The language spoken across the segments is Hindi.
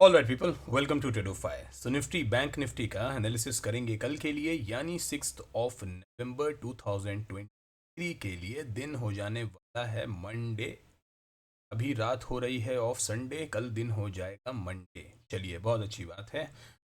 All right people, welcome to Tradeofy. So Nifty bank Nifty का एनालिसिस करेंगे कल के लिए, यानी 6 नवंबर 2023 के लिए। दिन हो जाने वाला है मंडे। अभी रात हो रही है ऑफ संडे, कल दिन हो जाएगा मंडे। चलिए, बहुत अच्छी बात है।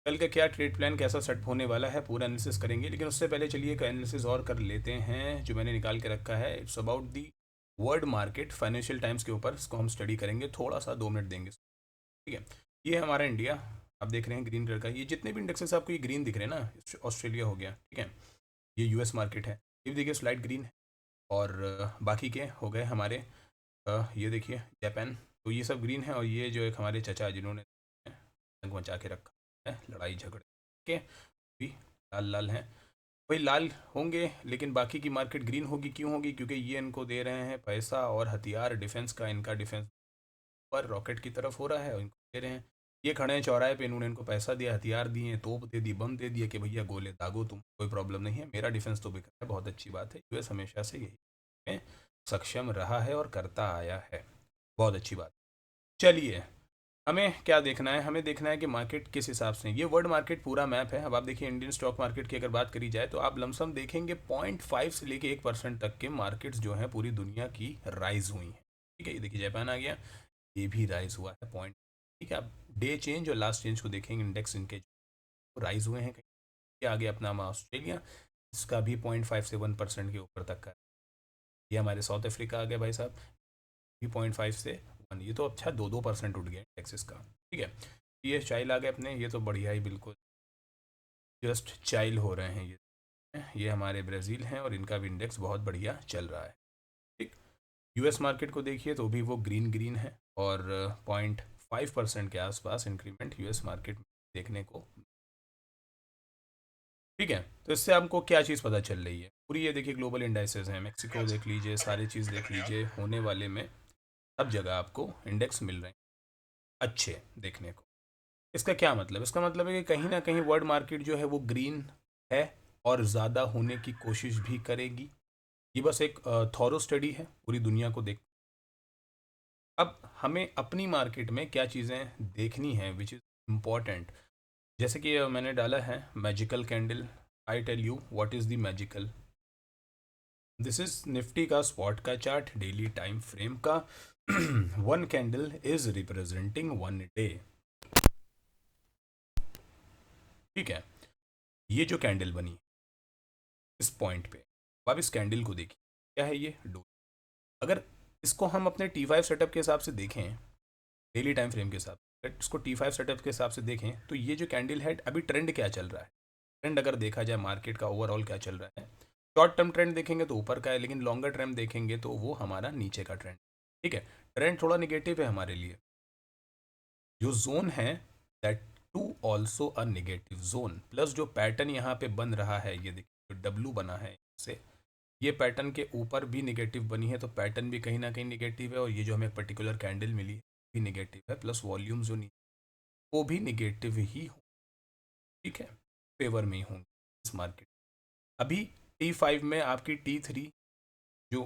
कल का क्या ट्रेड प्लान कैसा सेट होने वाला है पूरा एनालिसिस करेंगे, लेकिन उससे पहले चलिए एक एनालिसिस और कर लेते हैं जो मैंने निकाल के रखा है। It's about the world market, financial times के ऊपर। इसको हम स्टडी करेंगे, थोड़ा सा 2 मिनट देंगे, ठीक है। ये हमारा इंडिया, आप देख रहे हैं ग्रीन कलर का। ये जितने भी इंडेक्सेस आपको ये ग्रीन दिख रहे हैं ना, ऑस्ट्रेलिया हो गया, ठीक है। ये यूएस मार्केट है, ये भी देखिए स्लाइट ग्रीन है। और बाकी के हो गए हमारे, ये देखिए जापान। तो ये सब ग्रीन है। और ये जो एक हमारे चचा जिन्होंने जंग मचा के रखा है, लड़ाई झगड़े के, भी लाल लाल हैं। वही लाल होंगे, लेकिन बाकी की मार्केट ग्रीन होगी। क्यों होगी? क्योंकि ये इनको दे रहे हैं पैसा और हथियार डिफेंस का। इनका डिफेंस पर रॉकेट की तरफ हो रहा है और इनको दे रहे हैं। ये खड़े हैं चौराहे पे, इन्होंने इनको पैसा दिया, हथियार दिए, तोप दे दी, बम दे दिया कि भैया गोले दागो तुम, कोई प्रॉब्लम नहीं है, मेरा डिफेंस तो बिक रहा है। बहुत अच्छी बात है। यूएस हमेशा से यही में सक्षम रहा है और करता आया है। बहुत अच्छी बात। चलिए, हमें क्या देखना है? हमें देखना है कि मार्केट किस हिसाब से। ये वर्ल्ड मार्केट पूरा मैप है। अब आप देखिए इंडियन स्टॉक मार्केट की अगर बात करी जाए तो आप लमसम देखेंगे 0.5 से लेके 1% तक के मार्केट्स जो हैं पूरी दुनिया की राइज हुई हैं, ठीक है। ये देखिए जापान आ गया, ये भी राइज हुआ है पॉइंट, ठीक है। आप डे चेंज और लास्ट चेंज को देखेंगे, इंडेक्स इनके राइज हुए हैं। कहीं आगे अपना हम ऑस्ट्रेलिया, इसका भी 0.5 से 1% के ऊपर तक का। ये हमारे साउथ अफ्रीका आ गया भाई साहब, भी 0.5 से 1। ये तो अच्छा 2-2% उठ गया इंडेक्सेस का, ठीक है। ये चाइल आ गए अपने, ये तो बढ़िया ही बिल्कुल जस्ट चाइल हो रहे हैं ये हमारे ब्राज़ील हैं और इनका भी इंडेक्स बहुत बढ़िया चल रहा है, ठीक। यूएस मार्केट को देखिए तो भी वो ग्रीन ग्रीन है और 0.5% के आसपास इंक्रीमेंट यूएस मार्केट में देखने को, ठीक है। तो इससे आपको क्या चीज़ पता चल रही है पूरी? ये देखिए ग्लोबल इंडाइसेस हैं, मेक्सिको देख लीजिए, सारी चीज़ देख लीजिए, होने वाले में सब जगह आपको इंडेक्स मिल रहे हैं अच्छे देखने को। इसका क्या मतलब? इसका मतलब है कि कहीं ना कहीं वर्ल्ड मार्केट जो है वो ग्रीन है और ज़्यादा होने की कोशिश भी करेगी। ये बस एक थॉरो स्टडी है पूरी दुनिया को देख। अब हमें अपनी मार्केट में क्या चीज़ें देखनी है विच इज़ इम्पॉर्टेंट। जैसे कि मैंने डाला है magical candle. I tell you what is the magical. This is Nifty का स्पॉट का चार्ट, डेली टाइम फ्रेम का। One candle is representing 1 day, ठीक है। ये जो कैंडल बनी इस पॉइंट पे, अब आप इस कैंडल को देखिए, क्या है ये? डो। अगर इसको हम अपने T5 सेटअप के हिसाब से देखें, डेली टाइम फ्रेम के हिसाब से, अगर इसको T5 सेटअप के हिसाब से देखें तो ये जो कैंडल है, अभी ट्रेंड क्या चल रहा है? ट्रेंड अगर देखा जाए मार्केट का ओवरऑल क्या चल रहा है, शॉर्ट टर्म ट्रेंड देखेंगे तो ऊपर का है, लेकिन लॉन्गर ट्रेंड देखेंगे तो वो हमारा नीचे का ट्रेंड, ठीक है। ट्रेंड थोड़ा निगेटिव है हमारे लिए। जो जोन है that too also a negative zone, plus जो पैटर्न यहाँ पे बन रहा है, ये देखिए जो डब्लू बना है से, ये पैटर्न के ऊपर भी निगेटिव बनी है, तो पैटर्न भी कहीं ना कहीं निगेटिव है। और ये जो हमें पर्टिकुलर कैंडल मिली है भी निगेटिव है, प्लस वॉल्यूम जो नहीं, वो भी निगेटिव ही हो, ठीक है, फेवर में ही होंगे इस मार्केट। अभी T5 में आपकी T3 जो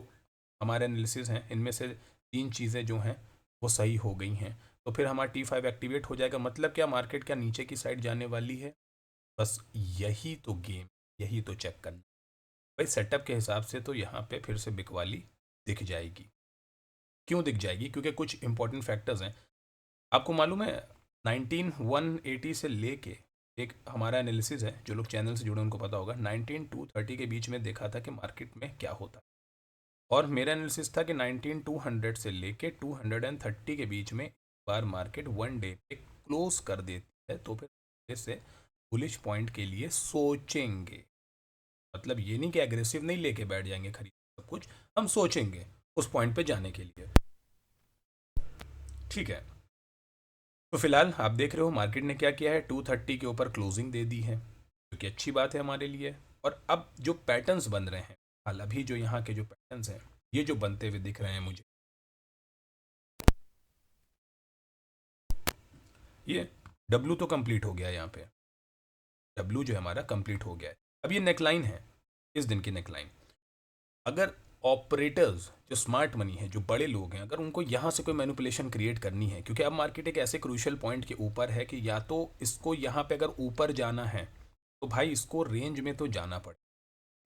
हमारे एनालिसिस हैं, इनमें से 3 चीज़ें जो हैं वो सही हो गई हैं, तो फिर हमारा T5 एक्टिवेट हो जाएगा। मतलब क्या, मार्केट क्या नीचे की साइड जाने वाली है? बस यही तो गेम, यही तो चेक करना भाई। सेटअप के हिसाब से तो यहाँ पे फिर से बिकवाली दिख जाएगी। क्यों दिख जाएगी? क्योंकि कुछ इंपॉर्टेंट फैक्टर्स हैं। आपको मालूम है 19180 से लेके, एक हमारा एनालिसिस है, जो लोग चैनल से जुड़े उनको पता होगा, 19230 के बीच में देखा था कि मार्केट में क्या होता है। और मेरा एनालिसिस था कि 19200 से लेके 230 के बीच में एक बार मार्केट 1 डे पे क्लोज कर देती है तो फिर इससे बुलिश पॉइंट के लिए सोचेंगे। मतलब ये नहीं कि एग्रेसिव नहीं लेके बैठ जाएंगे खरीद सब कुछ, हम सोचेंगे उस पॉइंट पे जाने के लिए, ठीक है। तो फिलहाल आप देख रहे हो मार्केट ने क्या किया है, 230 के ऊपर क्लोजिंग दे दी है, जो कि अच्छी बात है हमारे लिए। और अब जो पैटर्न्स बन रहे हैं, हाल अभी जो यहाँ के जो पैटर्न्स हैं, ये जो बनते हुए दिख रहे हैं मुझे, ये डब्लू तो कंप्लीट हो गया है यहाँ पे। डब्लू जो है हमारा कंप्लीट हो गया है। अब ये नेकलाइन है, इस दिन की नेकलाइन। अगर ऑपरेटर्स जो स्मार्ट मनी है, जो बड़े लोग हैं, अगर उनको यहाँ से कोई मैनिपुलेशन क्रिएट करनी है, क्योंकि अब मार्केट एक ऐसे क्रूशियल पॉइंट के ऊपर है कि या तो इसको यहाँ पे अगर ऊपर जाना है तो भाई इसको रेंज में तो जाना पड़े,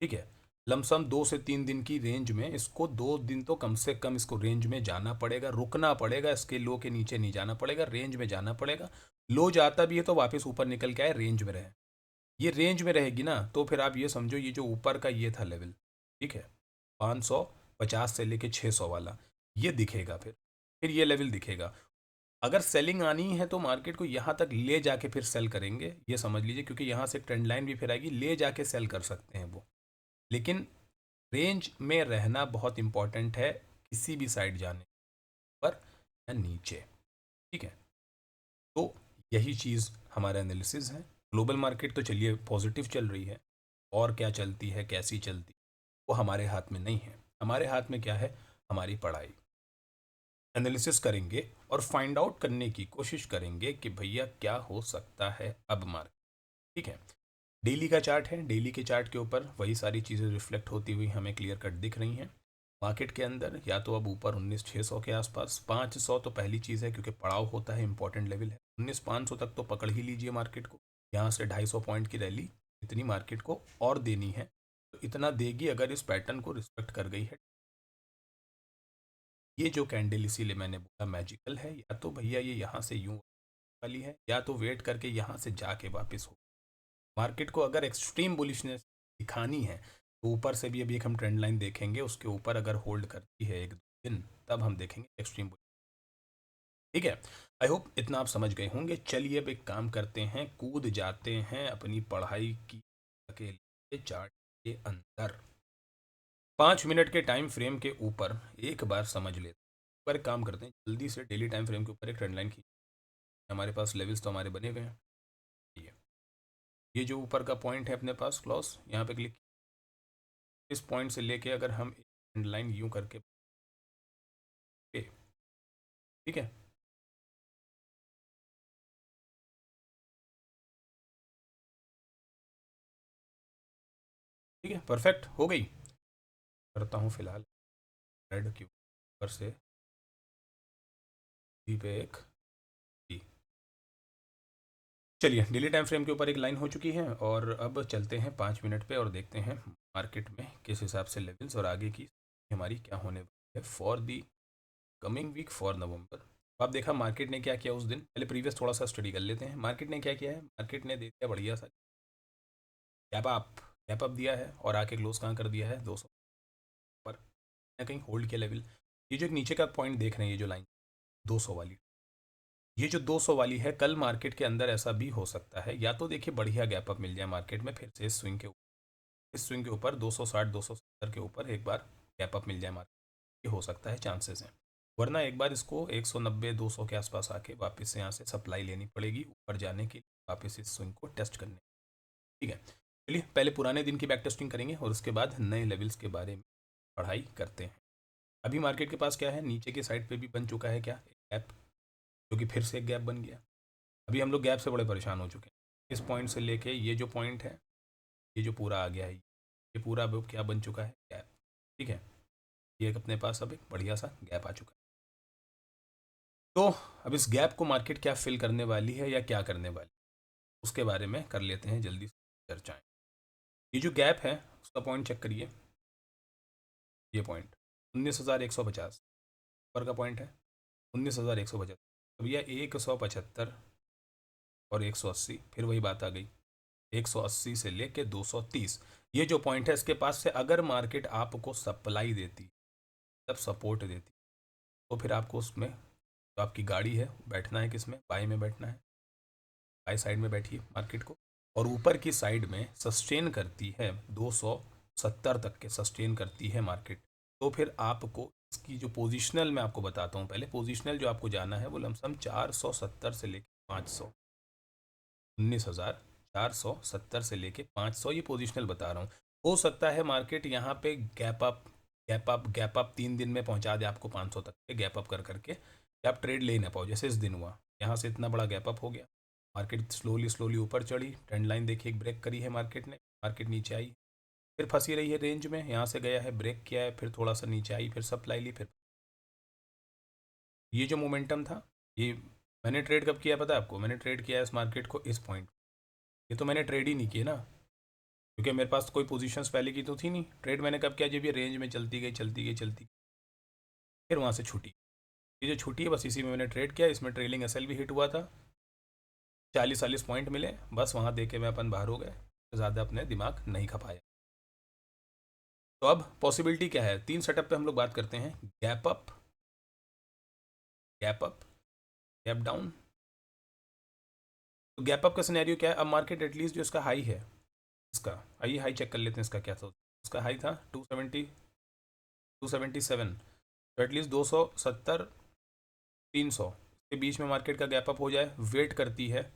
ठीक है। लमसम 2 से 3 दिन की रेंज में इसको 2 दिन तो कम से कम इसको रेंज में जाना पड़ेगा, रुकना पड़ेगा, इसके लो के नीचे नहीं जाना पड़ेगा, रेंज में जाना पड़ेगा। लो जाता भी है तो वापस ऊपर निकल के आए, रेंज में रहे। ये रेंज में रहेगी ना, तो फिर आप ये समझो ये जो ऊपर का ये था लेवल, ठीक है, 550 से लेके 600 वाला, ये दिखेगा। फिर ये लेवल दिखेगा। अगर सेलिंग आनी है तो मार्केट को यहाँ तक ले जाके फिर सेल करेंगे, ये समझ लीजिए, क्योंकि यहाँ से ट्रेंड लाइन भी फिर आएगी, ले जाके सेल कर सकते हैं वो। लेकिन रेंज में रहना बहुत इंपॉर्टेंट है किसी भी साइड जाने पर या नीचे, ठीक है। तो यही चीज़ हमारा एनालिसिस है। ग्लोबल मार्केट तो चलिए पॉजिटिव चल रही है, और क्या चलती है, कैसी चलती है, वो हमारे हाथ में नहीं है। हमारे हाथ में क्या है, हमारी पढ़ाई। एनालिसिस करेंगे और फाइंड आउट करने की कोशिश करेंगे कि भैया क्या हो सकता है अब मार्केट, ठीक है। डेली का चार्ट है, डेली के चार्ट के ऊपर वही सारी चीज़ें रिफ्लेक्ट होती हुई हमें क्लियर कट दिख रही हैं। मार्केट के अंदर या तो अब ऊपर 19,600 के आसपास, 500 तो पहली चीज़ है क्योंकि पड़ाव होता है, इंपॉर्टेंट लेवल है। 19,500 तक तो पकड़ ही लीजिए मार्केट को। यहाँ से 250 पॉइंट की रैली इतनी मार्केट को और देनी है, तो इतना देगी अगर इस पैटर्न को रिस्पेक्ट कर गई है। ये जो कैंडल इसीलिए मैंने बोला मैजिकल है, या तो भैया ये यहाँ से यूँ वाली है, या तो वेट करके यहाँ से जाके वापस हो। मार्केट को अगर एक्सट्रीम बुलिशनेस दिखानी है तो ऊपर से भी अभी एक हम ट्रेंड लाइन देखेंगे, उसके ऊपर अगर होल्ड करती है 1-2 दिन, तब हम देखेंगे एक्सट्रीम बुलिश, ठीक है। आई होप इतना आप समझ गए होंगे। चलिए अब एक काम करते हैं, कूद जाते हैं अपनी पढ़ाई की के लिए चार्ट के अंदर। 5 मिनट के टाइम फ्रेम के ऊपर एक बार समझ लेते हैं। एक बार एक काम करते हैं, जल्दी से डेली टाइम फ्रेम के ऊपर एक ट्रेंड लाइन खींचते हैं। हमारे पास लेवल्स तो हमारे बने हुए हैं। ये जो ऊपर का पॉइंट है अपने पास क्लॉज, यहाँ पे क्लिक, इस पॉइंट से लेके अगर हम ट्रेंड लाइन यूं करके, ठीक है, ठीक है, परफेक्ट हो गई। करता हूँ फिलहाल रेड क्यू ऊपर से बी पे एक बी। चलिए डेली टाइम फ्रेम के ऊपर एक लाइन हो चुकी है, और अब चलते हैं 5 मिनट पे और देखते हैं मार्केट में किस हिसाब से लेवल्स और आगे की हमारी क्या होने वाली है for the coming week for November. अब देखा मार्केट ने क्या किया उस दिन, पहले प्रीवियस थोड़ा सा स्टडी कर लेते हैं। मार्केट ने क्या किया है, मार्केट ने दे दिया बढ़िया सा गैप अप, गैप अप दिया है और आके क्लोज कहाँ कर दिया है 200 पर, कहीं होल्ड किया लेवल। ये जो एक नीचे का पॉइंट देख रहे हैं, ये जो लाइन 200 वाली, ये जो 200 वाली है, कल मार्केट के अंदर ऐसा भी हो सकता है, या तो देखिए बढ़िया गैप अप मिल जाए मार्केट में फिर से इस स्विंग के ऊपर, इस स्विंग के ऊपर 260 270 के ऊपर एक बार गैप अप मिल जाए मार्केट, ये हो सकता है, चांसेस हैं। वरना एक बार इसको 190 200 के आसपास आके वापस से यहाँ से सप्लाई लेनी पड़ेगी ऊपर जाने के लिए, वापस इस स्विंग को टेस्ट करने, ठीक है। चलिए पहले पुराने दिन की बैक टेस्टिंग करेंगे और उसके बाद नए लेवल्स के बारे में पढ़ाई करते हैं। अभी मार्केट के पास क्या है, नीचे की साइड पे भी बन चुका है क्या, एक गैप, जो कि फिर से एक गैप बन गया। अभी हम लोग गैप से बड़े परेशान हो चुके हैं। इस पॉइंट से लेके ये जो पॉइंट है, ये जो पूरा आ गया है, ये पूरा अब क्या बन चुका है, गैप, ठीक है। ये अपने पास अब एक बढ़िया सा गैप आ चुका है। तो अब इस गैप को मार्केट क्या फिल करने वाली है या क्या करने वाली है, उसके बारे में कर लेते हैं जल्दी से चर्चाएं। ये जो गैप है उसका पॉइंट चेक करिए, ये पॉइंट 19,150 ऊपर का पॉइंट है, 19,150। अब यह 175 और 180, फिर वही बात आ गई, 180 से लेके 230, ये जो पॉइंट है इसके पास से अगर मार्केट आपको सप्लाई देती, तब सपोर्ट देती, तो फिर आपको उसमें जो आपकी गाड़ी है बैठना है, किस में, बाय में बैठना है, बाय साइड में बैठिए मार्केट को। और ऊपर की साइड में सस्टेन करती है 270 तक के सस्टेन करती है मार्केट, तो फिर आपको इसकी जो पोजिशनल मैं आपको बताता हूँ, पहले पोजिशनल जो आपको जाना है वो लमसम 470 से लेके 500, 19,470 से लेके 500, ये पोजिशनल बता रहा हूँ। हो सकता है मार्केट यहाँ पे gap up gap up gap up 3 दिन में पहुँचा दे आपको 500 तक के गैप अप कर करके, कि आप ट्रेड ले ना पाओ, जैसे इस दिन हुआ, यहाँ से इतना बड़ा गैप अप हो गया, मार्केट स्लोली स्लोली ऊपर चढ़ी, ट्रेंड लाइन देखिए एक ब्रेक करी है मार्केट ने, मार्केट नीचे आई, फिर फंसी रही है रेंज में, यहाँ से गया है, ब्रेक किया है, फिर थोड़ा सा नीचे आई, फिर सप्लाई ली, फिर ये जो मोमेंटम था, ये मैंने ट्रेड कब किया पता है आपको? मैंने ट्रेड किया है इस मार्केट को इस पॉइंट। ये तो मैंने ट्रेड ही नहीं किया ना, क्योंकि मेरे पास कोई पोजीशंस पहले की तो थी नहीं। ट्रेड मैंने कब किया? जब ये रेंज में चलती गई चलती गई चलती गई, फिर वहाँ से छूटी। ये जो छूटी है बस इसी में मैंने ट्रेड किया। इसमें ट्रेलिंग एसएल भी हिट हुआ था, 40-40 पॉइंट मिले, बस वहाँ दे के मैं अपन बाहर हो गए, ज़्यादा अपने दिमाग नहीं खपाया। तो अब पॉसिबिलिटी क्या है? 3 सेटअप पे हम लोग बात करते हैं। Gap up, gap up, gap down. तो गैप अप का सिनेरियो क्या है? अब मार्केट एटलीस्ट जो इसका हाई है, इसका आइए हाई चेक कर लेते हैं। इसका क्या था? उसका हाई था 277, तो एटलीस्ट 270 300 के बीच में मार्केट का गैप अप हो जाए। वेट करती है,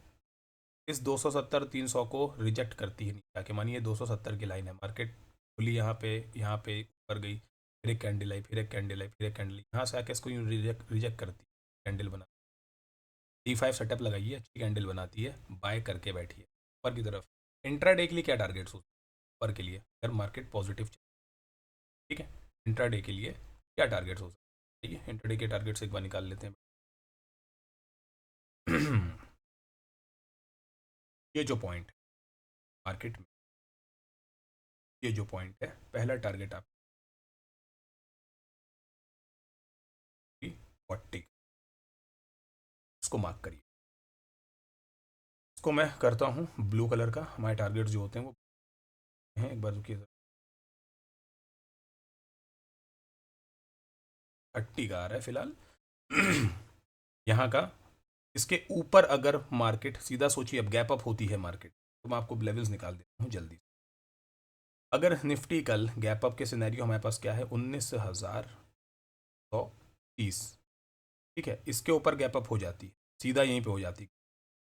इस 270 300 को रिजेक्ट करती है नीचे आके। मानिए 270 की लाइन है, मार्केट खुली यहाँ पे ऊपर गई, फिर एक कैंडल आई, फिर एक कैंडल आई, फिर एक कैंडल, यहाँ से आके इसको यूँ रिजेक्ट करती है, कैंडल बना D5 सेटअप लगाइए, अच्छी कैंडल बनाती है, बाय करके बैठिए ऊपर की तरफ। इंट्राडे के लिए क्या टारगेट्स होते हैं ऊपर के लिए, अगर मार्केट पॉजिटिव चले? ठीक है, इंट्राडे के लिए क्या टारगेट्स हो सकते हैं? ठीक है, इंट्राडे के टारगेट्स एक बार निकाल लेते हैं। ये जो पॉइंट है मार्केट में, ये जो पॉइंट है, पहला टारगेट आपकी 40, इसको मार्क करिए। इसको मैं करता हूँ ब्लू कलर का। हमारे टारगेट जो होते हैं वो हैं, एक बार रुकिए, 30 का आ रहा है फिलहाल। यहाँ का, इसके ऊपर अगर मार्केट सीधा सोचिए, अब गैप अप होती है मार्केट, तो मैं आपको लेवल्स निकाल देता हूँ जल्दी। अगर निफ्टी कल गैप अप के सिनेरियो, हमारे पास क्या है? 19,130, ठीक है, इसके ऊपर गैप अप हो जाती, सीधा यहीं पे हो जाती,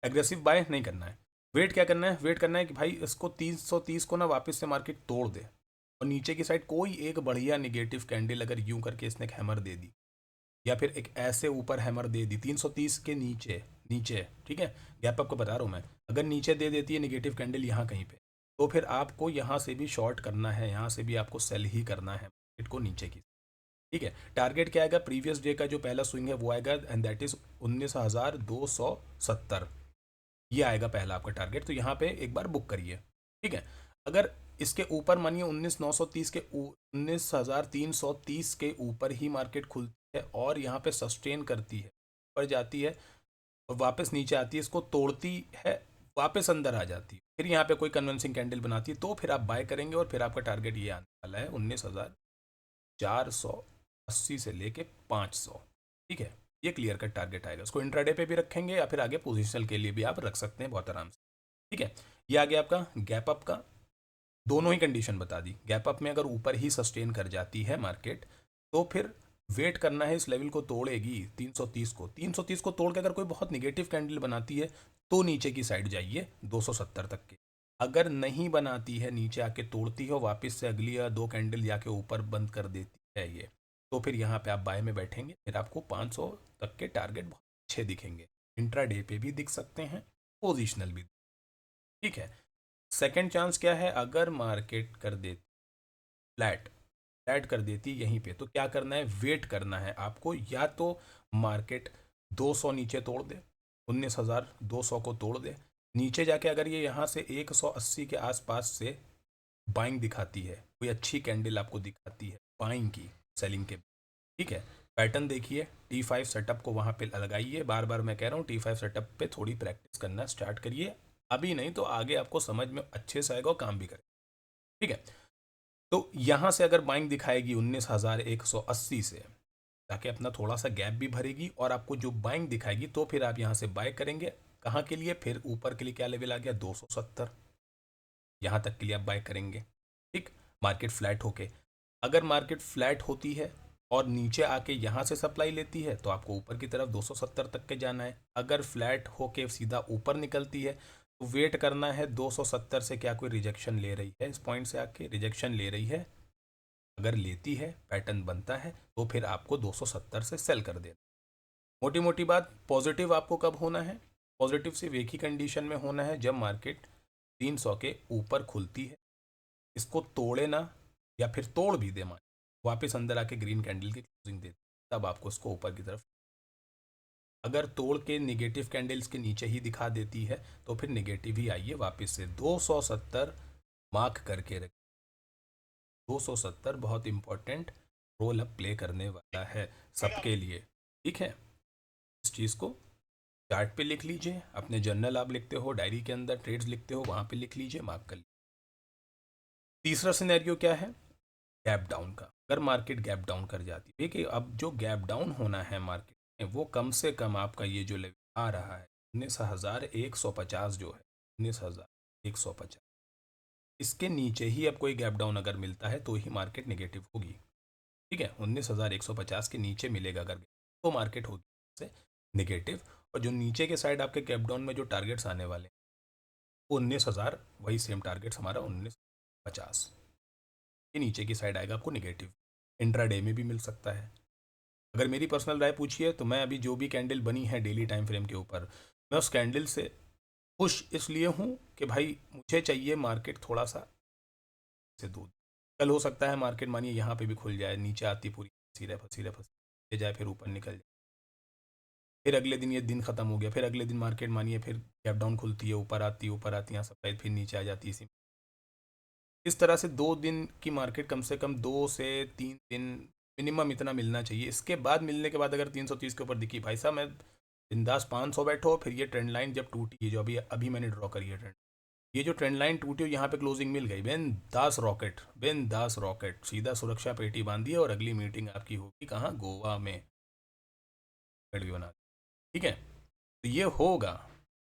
एग्रेसिव बाय नहीं करना है। वेट क्या करना है? वेट करना है कि भाई इसको 330 को ना वापस से मार्केट तोड़ दे, और नीचे की साइड कोई एक बढ़िया निगेटिव कैंडल अगर यूं करके इसने एक हैमर दे दी, या फिर एक ऐसे ऊपर हैमर दे दी 330 के नीचे, नीचे, ठीक है, गैप अप को बता रहा हूँ मैं, अगर नीचे दे देती है निगेटिव कैंडल यहाँ कहीं पे, तो फिर आपको यहाँ से भी शॉर्ट करना है, यहाँ से भी आपको सेल ही करना है मार्केट को नीचे की। ठीक है, टारगेट क्या आएगा? प्रीवियस डे का जो पहला स्विंग है वो आएगा, एंड दैट इज 19,270, ये आएगा पहला आपका टारगेट। तो यहाँ पे एक बार बुक करिए। ठीक है, अगर इसके ऊपर मानिए 19,930 के 19,330 के ऊपर ही मार्केट खुलती है और यहाँ पे सस्टेन करती है, ऊपर जाती है और वापस नीचे आती है, इसको तोड़ती है, वापस अंदर आ जाती है, फिर यहाँ पे कोई कन्विंसिंग कैंडल बनाती है, तो फिर आप बाय करेंगे और फिर आपका टारगेट ये आने वाला है 19,480 से लेके 500। ठीक है, ये क्लियर कट टारगेट आएगा। इसको इंट्राडे पे भी रखेंगे या फिर आगे पोजिशनल के लिए भी आप रख सकते हैं बहुत आराम से। ठीक है, ये आ गया आपका गैप अप का। दोनों ही कंडीशन बता दी। गैप अप में अगर ऊपर ही सस्टेन कर जाती है मार्केट, तो फिर वेट करना है, इस लेवल को तोड़ेगी 330 को, 330 को तोड़ के अगर कोई बहुत निगेटिव कैंडल बनाती है तो नीचे की साइड जाइए 270 तक के। अगर नहीं बनाती है, नीचे आके तोड़ती है, वापस से अगली या दो कैंडल जाके ऊपर बंद कर देती है ये, तो फिर यहाँ पे आप बाय में बैठेंगे, फिर आपको 500 तक के टारगेट बहुत अच्छे दिखेंगे। इंट्राडे पे भी दिख सकते हैं, पोजिशनल भी। ठीक है, सेकंड चांस क्या है? अगर मार्केट कर देती फ्लैट, फ्लैट कर देती यहीं पे, तो क्या करना है? वेट करना है आपको, या तो मार्केट 200 नीचे तोड़ दे, 19,200 को तोड़ दे, नीचे जाके अगर ये यहाँ से 180 के आसपास से बाइंग दिखाती है, कोई अच्छी कैंडल आपको दिखाती है बाइंग की, सेलिंग के, ठीक है, पैटर्न देखिए, T5 सेटअप को वहाँ पे लगाइए। बार बार मैं कह रहा हूँ T5 सेटअप पे थोड़ी प्रैक्टिस करना स्टार्ट करिए, अभी नहीं तो आगे आपको समझ में अच्छे से आएगा और काम भी करेगा। ठीक है, तो यहाँ से अगर बाइंग दिखाएगी 19,180 से, ताकि अपना थोड़ा सा गैप भी भरेगी, और आपको जो बाइंग दिखाएगी तो फिर आप यहाँ से बाय करेंगे। कहाँ के लिए? फिर ऊपर के लिए क्या लेवल आ गया? 270, यहाँ तक के लिए आप बाय करेंगे। ठीक, मार्केट फ्लैट होके, अगर मार्केट फ्लैट होती है और नीचे आके यहाँ से सप्लाई लेती है, तो आपको ऊपर की तरफ 270 तक के जाना है। अगर फ्लैट होके सीधा ऊपर निकलती है, तो वेट करना है 270 से क्या कोई रिजेक्शन ले रही है, इस पॉइंट से आके रिजेक्शन ले रही है, अगर लेती है, पैटर्न बनता है, तो फिर आपको 270 से सेल कर देना। मोटी मोटी बात, पॉजिटिव आपको कब होना है? पॉजिटिव सिर्फ एक ही कंडीशन में होना है, जब मार्केट 300 के ऊपर खुलती है, इसको तोड़े ना, या फिर तोड़ भी दे मान, वापस अंदर आके ग्रीन कैंडल की क्लोजिंग दे, तब आपको इसको ऊपर की तरफ, अगर तोड़ के निगेटिव कैंडल्स के नीचे ही दिखा देती है तो फिर निगेटिव ही आइए वापस से। 270 मार्क करके रखिए, 270 बहुत इंपॉर्टेंट रोल अब प्ले करने वाला है सबके लिए, ठीक है। इस चीज़ को चार्ट पे लिख लीजिए, अपने जर्नल आप लिखते हो, डायरी के अंदर ट्रेड्स लिखते हो, वहाँ पे लिख लीजिए, मार्क कर लीजिए। तीसरा सिनेरियो क्या है, गैप डाउन का। अगर मार्केट गैप डाउन कर जाती है, देखिए अब जो गैप डाउन होना है मार्केट में वो कम से कम आपका ये जो लेवल आ रहा है 19,150 जो है, 19,150, इसके नीचे ही अब कोई गैप डाउन अगर मिलता है तो ही मार्केट नेगेटिव होगी, ठीक है। 19,150 के नीचे मिलेगा अगर तो मार्केट होगी से नेगेटिव। और जो नीचे के साइड आपके गैप डाउन में जो टारगेट्स आने वाले हैं वो 19,000, वही सेम टारगेट्स हमारा 1950 के नीचे की साइड आएगा आपको निगेटिव। इंट्राडे में भी मिल सकता है। अगर मेरी पर्सनल राय पूछिए तो मैं अभी जो भी कैंडल बनी है डेली टाइम फ्रेम के ऊपर, मैं उस कैंडल से खुश इसलिए हूँ कि भाई मुझे चाहिए मार्केट थोड़ा सा से दूध। कल हो सकता है मार्केट मानिए यहाँ पे भी खुल जाए, नीचे आती पूरी फंसी रहे फंसी जाए, फिर ऊपर निकल जाए, फिर अगले दिन ये दिन खत्म हो गया, फिर अगले दिन मार्केट मानिए फिर गैप डाउन खुलती है, ऊपर आती है यहाँ सप्ताह, फिर नीचे आ जाती है इसी। इस तरह से 2 दिन की मार्केट कम से कम 2 से 3 दिन मिनिमम इतना मिलना चाहिए। इसके बाद मिलने के बाद अगर 330 के ऊपर दिखी, भाई साहब मैं बिंदास 500 बैठो, फिर ये ट्रेंड लाइन जब टूटी है जो अभी अभी मैंने ड्रॉ करी है ट्रेंड, ये जो ट्रेंड लाइन टूटी हो यहाँ पे क्लोजिंग मिल गई, बेन दास रॉकेट सीधा सुरक्षा पेटी बांधी है और अगली मीटिंग आपकी होगी कहाँ, गोवा में, भी बना, ठीक है। तो ये होगा,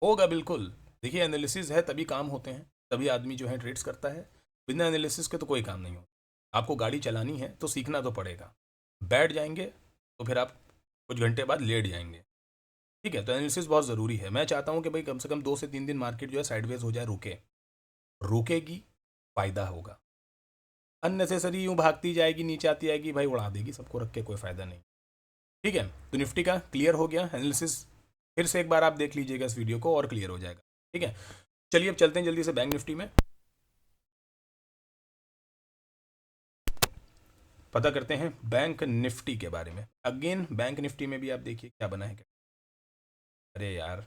होगा बिल्कुल। देखिए एनालिसिस है तभी काम होते हैं, तभी आदमी जो है ट्रेड्स करता है, बिना एनालिसिस के तो कोई काम नहीं होता। आपको गाड़ी चलानी है तो सीखना तो पड़ेगा, बैठ जाएंगे तो फिर आप कुछ घंटे बाद लेट जाएंगे, ठीक है। तो एनालिसिस बहुत ज़रूरी है। मैं चाहता हूँ कि भाई कम से कम 2 से 3 दिन मार्केट जो है साइडवेज हो जाए, रुकेगी, फ़ायदा होगा। अननेसेसरी यूँ भागती जाएगी, नीचे आती जाएगी, भाई उड़ा देगी सबको, रख के कोई फ़ायदा नहीं, ठीक है। तो निफ्टी का क्लियर हो गया एनालिसिस, फिर से एक बार आप देख लीजिएगा इस वीडियो को और क्लियर हो जाएगा, ठीक है। चलिए अब चलते हैं जल्दी से बैंक निफ्टी में, पता करते हैं बैंक निफ्टी के बारे में। अगेन बैंक निफ्टी में भी आप देखिए क्या बना है क्या। अरे यार,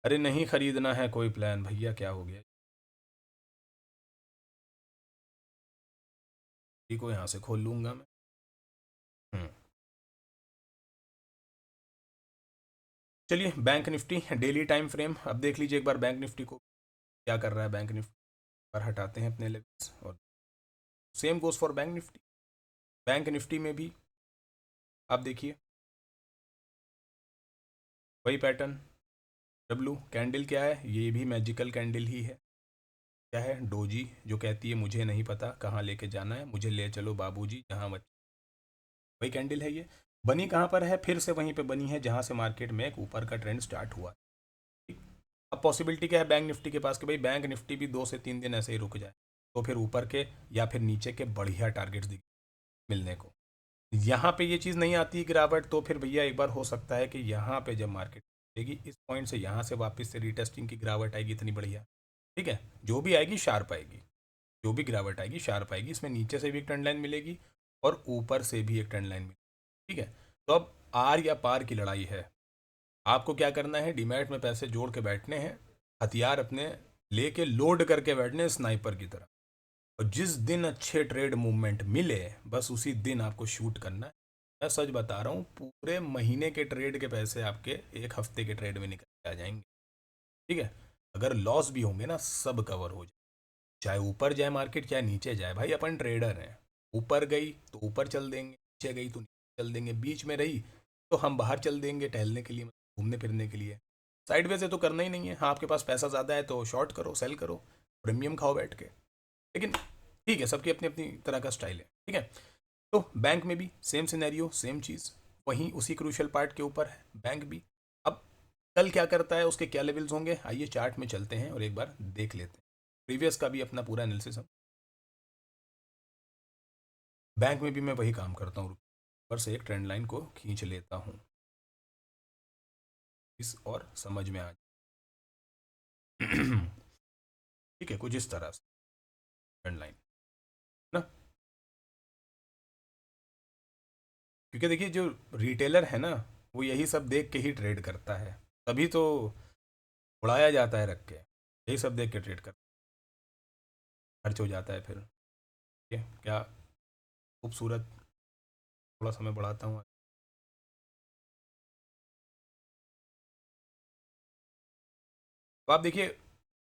अरे नहीं खरीदना है कोई प्लान भैया, क्या हो गया, इसी को यहाँ से खोल लूंगा मैं। चलिए bank Nifty daily time frame अब देख लीजिए एक बार बैंक निफ्टी को क्या कर रहा है। बैंक निफ्टी पर हटाते हैं अपने लेवल्स और same goes for bank Nifty. Bank Nifty में भी आप देखिए वही पैटर्न, डब्लू कैंडल क्या है, ये भी मैजिकल कैंडल ही है। क्या है, डोजी जो कहती है मुझे नहीं पता कहाँ लेके जाना है, मुझे ले चलो बाबूजी जहाँ वही कैंडल है। ये बनी कहाँ पर है, फिर से वहीं पे बनी है जहाँ से मार्केट में एक ऊपर का ट्रेंड स्टार्ट हुआ। ठीक, अब पॉसिबिलिटी क्या है बैंक निफ्टी के पास कि भाई बैंक निफ्टी भी 2 से 3 दिन ऐसे ही रुक जाए, तो फिर ऊपर के या फिर नीचे के बढ़िया टारगेट्स मिलने को। यहाँ पे ये चीज़ नहीं आती गिरावट, तो फिर भैया एक बार हो सकता है कि यहाँ पे जब मार्केट आएगी इस पॉइंट से, यहाँ से वापस से रीटेस्टिंग की गिरावट आएगी इतनी बढ़िया, ठीक है। जो भी आएगी शार्प आएगी, जो भी गिरावट आएगी शार्प आएगी, इसमें नीचे से भी एक ट्रेंड लाइन मिलेगी और ऊपर से भी एक ट्रेंड लाइन मिलेगी, ठीक है। तो अब आर या पार की लड़ाई है। आपको क्या करना है, डीमैट में पैसे जोड़ के बैठने हैं, हथियार अपने लेके लोड करके बैठने स्नाइपर की तरह, और जिस दिन अच्छे ट्रेड मूवमेंट मिले बस उसी दिन आपको शूट करना है। मैं सच बता रहा हूँ, पूरे महीने के ट्रेड के पैसे आपके एक हफ्ते के ट्रेड में निकल के आ जाएंगे, ठीक है। अगर लॉस भी होंगे ना सब कवर हो जाए, चाहे ऊपर जाए मार्केट चाहे नीचे जाए, भाई अपन ट्रेडर हैं। ऊपर गई तो ऊपर चल देंगे, नीचे गई तो नीचे चल देंगे, बीच में रही तो हम बाहर चल देंगे टहलने के लिए, घूमने फिरने के लिए। साइड वे से तो करना ही नहीं है। हाँ आपके पास पैसा ज़्यादा है तो शॉर्ट करो, सेल करो, प्रीमियम खाओ बैठ के, लेकिन ठीक है, सबकी अपनी अपनी तरह का स्टाइल है, ठीक है। तो बैंक में भी सेम सिनेरियो सेम चीज़, वहीं उसी क्रूशियल पार्ट के ऊपर है बैंक भी। अब कल क्या करता है, उसके क्या लेवल्स होंगे, आइए चार्ट में चलते हैं और एक बार देख लेते हैं प्रीवियस का भी अपना पूरा एनालिसिस हम। बैंक में भी मैं वही काम करता हूँ, ऊपर से एक ट्रेंड लाइन को खींच लेता हूँ इस और समझ में आ जाए ठीक है, कुछ इस तरह से। ट्रेंड लाइन ना, क्योंकि देखिए जो रिटेलर है ना वो यही सब देख के ही ट्रेड करता है, तभी तो उड़ाया जाता है रख के, यही सब देख के ट्रेड करता है, खर्च हो जाता है फिर। ये क्या खूबसूरत, थोड़ा समय बढ़ाता हूँ। तो आप देखिए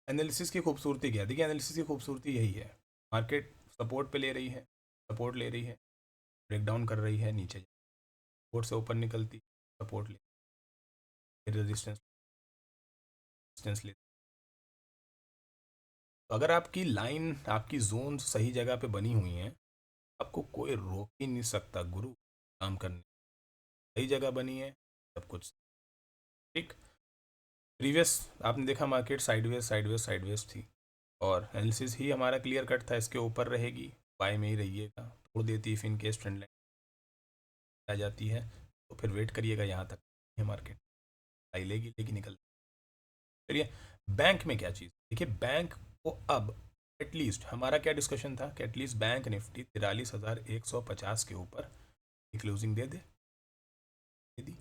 एनालिसिस की खूबसूरती क्या है, देखिए एनालिसिस की खूबसूरती यही है, मार्केट सपोर्ट पे ले रही है, सपोर्ट ले रही है, ब्रेक डाउन कर रही है, नीचे सपोर्ट से ऊपर निकलती, सपोर्ट ले, फिर रेजिस्टेंस, रेजिस्टेंस ले। तो अगर आपकी लाइन, आपकी जोन सही जगह पे बनी हुई है, आपको कोई रोक ही नहीं सकता गुरु काम करने, सही जगह बनी है, सब कुछ ठीक। प्रीवियस आपने देखा मार्केट साइडवेज साइडवेज साइडवेज थी, और एनालिसिस ही हमारा क्लियर कट था, इसके ऊपर रहेगी, बाय में ही रहिएगा, तोड़ देती है, इन केस ट्रेंड लाइन आ जाती है तो फिर वेट करिएगा यहाँ तक, ये मार्केट आई लेगी लेगी निकल। चलिए बैंक में क्या चीज़, देखिए बैंक को अब एटलीस्ट हमारा क्या डिस्कशन था कि एटलीस्ट बैंक निफ्टी 43,150 के ऊपर क्लोजिंग दे दे, दे दी।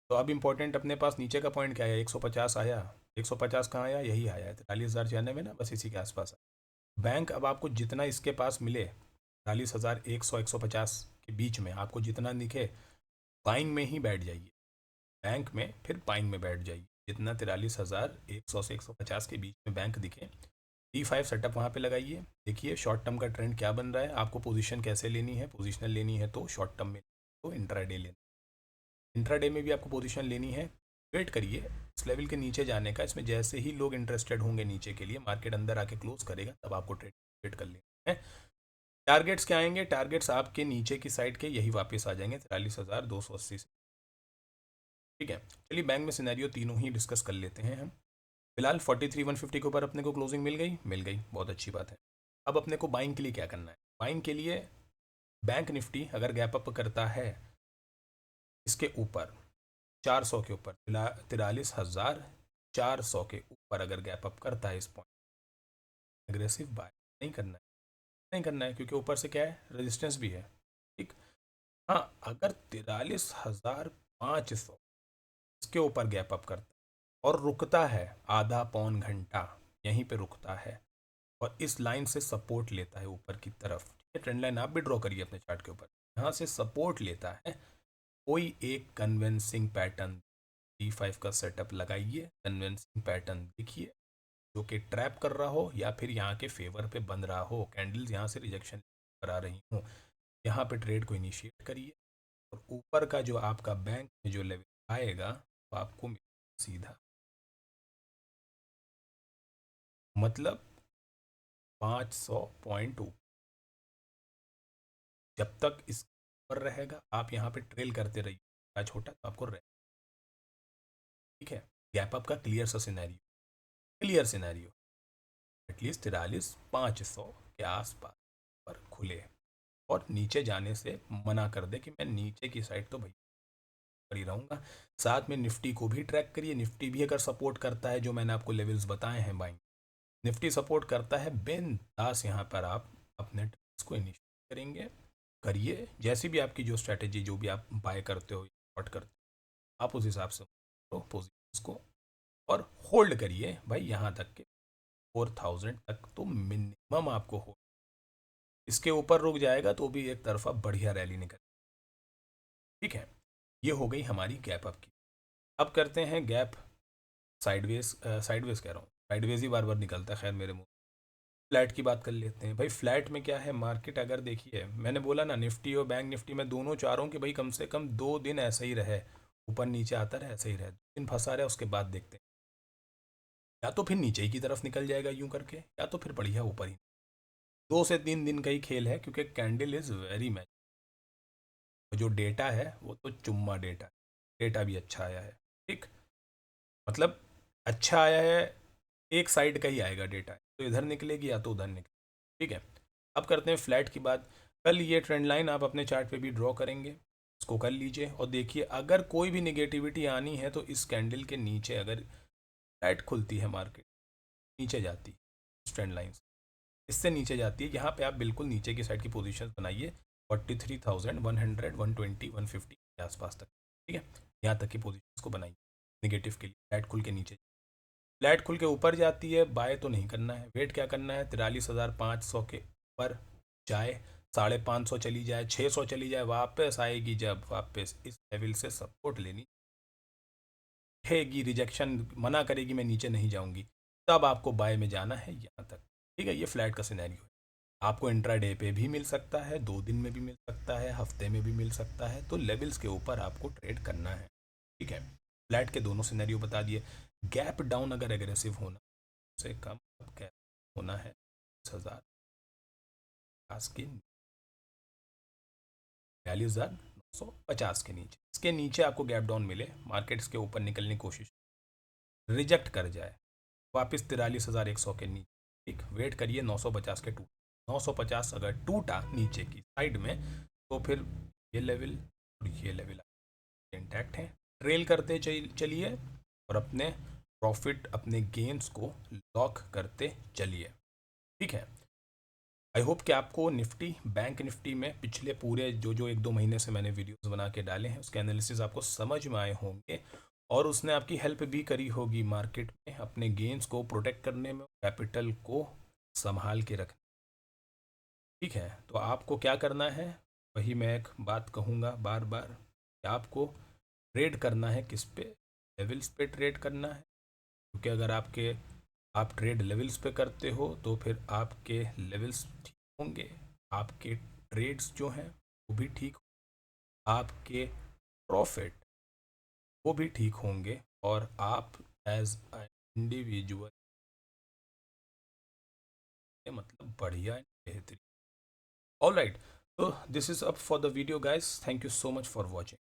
तो अब इंपॉर्टेंट अपने पास नीचे का पॉइंट क्या आया, 150 आया, 150 कहाँ आया, यही आया है 43,096 में ना, बस इसी के आसपास। बैंक अब आपको जितना इसके पास मिले 43,100 150 के बीच में आपको जितना दिखे, बाइंग में ही बैठ जाइए, बैंक में फिर बाइंग में बैठ जाइए, जितना 43,100 से 150 के बीच में बैंक दिखे, D5 सेटअप वहाँ पे लगाइए। देखिए शॉर्ट टर्म का ट्रेंड क्या बन रहा है, आपको पोजीशन कैसे लेनी है, पोजीशनल लेनी है तो शॉर्ट टर्म में, तो इंट्राडे लेना, इंट्राडे में भी आपको पोजीशन लेनी है, वेट करिए इस लेवल के नीचे जाने का, इसमें जैसे ही लोग इंटरेस्टेड होंगे नीचे के लिए, मार्केट अंदर आके क्लोज करेगा तब आपको ट्रेड कर लेना है। टारगेट्स क्या आएंगे, टारगेट्स आपके नीचे की साइड के यही वापस आ जाएंगे 43,280 से, ठीक है। चलिए बैंक में सिनेरियो तीनों ही डिस्कस कर लेते हैं हम। फिलहाल 43,150 के ऊपर अपने को क्लोजिंग मिल गई, मिल गई, बहुत अच्छी बात है। अब अपने को बाइंग के लिए क्या करना है, बाइंग के लिए बैंक निफ्टी अगर गैप अप करता है इसके ऊपर 400 के ऊपर, 43,400 के ऊपर अगर गैप अप करता है इस पॉइंट, एग्रेसिव बाय नहीं करना है, नहीं करना है, क्योंकि ऊपर से क्या है, रेजिस्टेंस भी है, ठीक। हाँ अगर 43,500 इसके ऊपर गैप अप करता है और रुकता है आधा पौन घंटा, यहीं पे रुकता है और इस लाइन से सपोर्ट लेता है ऊपर की तरफ, ठीक है, ट्रेंड लाइन आप भी ड्रॉ करिए अपने चार्ट के ऊपर, यहाँ से सपोर्ट लेता है, कोई एक कन्वेंसिंग पैटर्न D5 का सेटअप लगाइए, कन्वेंसिंग पैटर्न देखिए जो कि ट्रैप कर रहा हो या फिर यहाँ के फेवर पे बन रहा हो, कैंडल्स यहाँ से रिजेक्शन करा रही हूँ, यहाँ पे ट्रेड को इनिशिएट करिए, और ऊपर का जो आपका बैंक में जो लेवल आएगा तो आपको सीधा मतलब 500 पॉइंट, जब तक इस पर रहेगा आप यहाँ पे ट्रेल करते रहिए, छोटा तो आपको रहे, ठीक है। गैप अप का क्लियर सा सिनेरियो, क्लियर सिनेरियो एटलीस्ट 43,500 के आसपास पर खुले, और नीचे जाने से मना कर दे कि मैं नीचे की साइड तो भाई कर ही रहूँगा। साथ में निफ्टी को भी ट्रैक करिए, निफ्टी भी अगर सपोर्ट करता है जो मैंने आपको लेवल्स बताए हैं बाइंग, निफ्टी सपोर्ट करता है बिंदास, यहाँ पर आप अपने ट्रेड्स को इनिशिएट करेंगे, करिए, जैसी भी आपकी जो स्ट्रैटेजी, जो भी आप बाय करते हो शॉर्ट करते हो, आप उस हिसाब से तो पोजिशन को और होल्ड करिए भाई, यहाँ तक के 4,000 तक तो मिनिमम आपको हो, इसके ऊपर रुक जाएगा तो भी एक तरफा बढ़िया रैली निकल, ठीक है। ये हो गई हमारी गैप अप की। अब करते हैं गैप साइडवेज, साइडवेज कह रहा हूँ, साइडवेज ही बार बार निकलता है, खैर मेरे मुंह। फ्लैट की बात कर लेते हैं भाई, फ्लैट में क्या है, मार्केट अगर देखिए मैंने बोला ना निफ्टी और बैंक निफ्टी में दोनों चारों कि भाई कम से कम 2 दिन ऐसे ही रहे, ऊपर नीचे आता रहे, ऐसे ही रहे, 2 दिन फंसा रहे, उसके बाद देखते हैं या तो फिर नीचे ही की तरफ निकल जाएगा यूं करके, या तो फिर बढ़िया ऊपर ही। 2 से 3 दिन का ही खेल है, क्योंकि कैंडल इज़ वेरी मैच, जो डेटा है वो तो चुम्मा डेटा, डेटा भी अच्छा आया है, ठीक, मतलब अच्छा आया है, एक साइड का ही आएगा डेटा, तो इधर निकलेगी या तो उधर निकलेगी, ठीक है। अब करते हैं फ्लैट की बात। कल ये ट्रेंड लाइन आप अपने चार्ट पे भी ड्रॉ करेंगे, इसको कर लीजिए और देखिए अगर कोई भी निगेटिविटी आनी है तो इस कैंडल के नीचे अगर फ्लैट खुलती है मार्केट, नीचे जाती है ट्रेंड लाइन, इससे नीचे जाती है, यहाँ पे आप बिल्कुल नीचे की साइड की पोजीशन बनाइए 43,100, 120, 150 के आसपास तक, ठीक है। यहाँ तक की पोजीशन को बनाइए निगेटिव के लिए। फ्लैट खुल के नीचे, फ्लैट खुल के ऊपर जाती है, बाय तो नहीं करना है, वेट क्या करना है 43,500 के ऊपर जाए, 550 चली जाए, 600 चली जाए, वापस आएगी जब वापस इस लेवल से सपोर्ट लेनी हैगी, रिजेक्शन मना करेगी मैं नीचे नहीं जाऊंगी, तब आपको बाय में जाना है यहाँ तक, ठीक है। ये फ्लैट का सिनेरियो है। आपको इंट्राडे पे भी मिल सकता है, 2 दिन में भी मिल सकता है, हफ्ते में भी मिल सकता है, तो लेवल्स के ऊपर आपको ट्रेड करना है, ठीक है। फ्लैट के दोनों सिनेरियो बता दिए। गैप डाउन अगर एग्रेसिव होना से कम गैप होना है 10,050 के 42,950 के नीचे, इसके नीचे आपको गैप डाउन मिले, मार्केट इसके ऊपर निकलने की कोशिश रिजेक्ट कर जाए, वापस 43,100 के नीचे, ठीक, वेट करिए 950 के टूट, 950 अगर टूटा नीचे की साइड में तो फिर ये लेवल और ये लेवल इंटैक्ट हैं, ट्रेल करते चलिए और अपने प्रॉफिट अपने गेन्स को लॉक करते चलिए, ठीक है। आई होप कि आपको निफ्टी, बैंक निफ्टी में पिछले पूरे जो 1-2 महीने से मैंने वीडियोस बना के डाले हैं उसके एनालिसिस आपको समझ में आए होंगे और उसने आपकी हेल्प भी करी होगी मार्केट में अपने गेन्स को प्रोटेक्ट करने में, कैपिटल को संभाल के रखने, ठीक है। तो आपको क्या करना है, वही मैं एक बात कहूँगा बार बार कि आपको ट्रेड करना है किस पे, लेवल्स पे ट्रेड करना है, क्योंकि अगर आप ट्रेड लेवल्स पे करते हो तो फिर आपके लेवल्स ठीक होंगे, आपके ट्रेड्स जो हैं वो भी ठीक, आपके प्रॉफिट वो भी ठीक होंगे और आप एज इंडिविजुअल मतलब बढ़िया बेहतरीन। All right, so this is up for the video guys, thank you so much for watching.